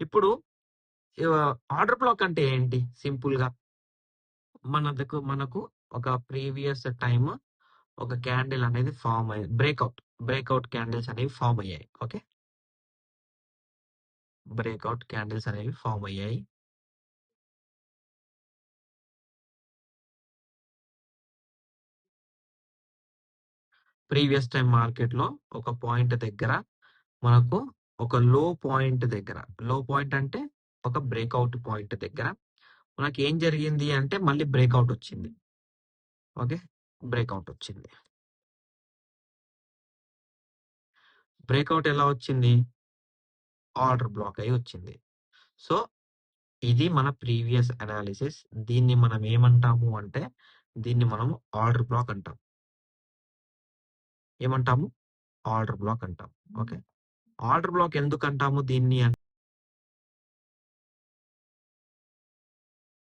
ఇప్పుడు order black అంటే ఏంటి? సింపుల్‌గా మనకు ఒక ప్రీవియస్ టైమ్ ఒక క్యాండిల్ అనేది ఫార్మ్ అయ్యి బ్రేక్అవుట్ క్యాండిల్స్ అనేవి ఫార్మ్ అయ్యాయి. ఓకే. బ్రేక్అవుట్ క్యాండిల్స్ అనేవి ఫార్మ్ అయ్యాయి. ప్రీవియస్ టైం మార్కెట్‌లో ఒక పాయింట్ దగ్గర మనకు ఒక లో పాయింట్ అంటే ఒక బ్రేక్అవుట్ పాయింట్ దగ్గర మనకేం జరిగింది అంటే మళ్ళీ బ్రేక్అవుట్ వచ్చింది. ఓకే. బ్రేక్అవుట్ వచ్చింది. బ్రేక్అవుట్ ఎలా వచ్చింది? ఆర్డర్ బ్లాక్ అయ్యి వచ్చింది. సో, ఇది మన ప్రీవియస్ అనాలిసిస్. దీన్ని మనం ఏమంటాము అంటే, దీన్ని మనము ఆర్డర్ బ్లాక్ అంటాం. ఏమంటాము? ఆర్డర్ బ్లాక్ అంటాం. ఓకే. ఆర్డర్ బ్లాక్ ఎందుకంటాము దీన్ని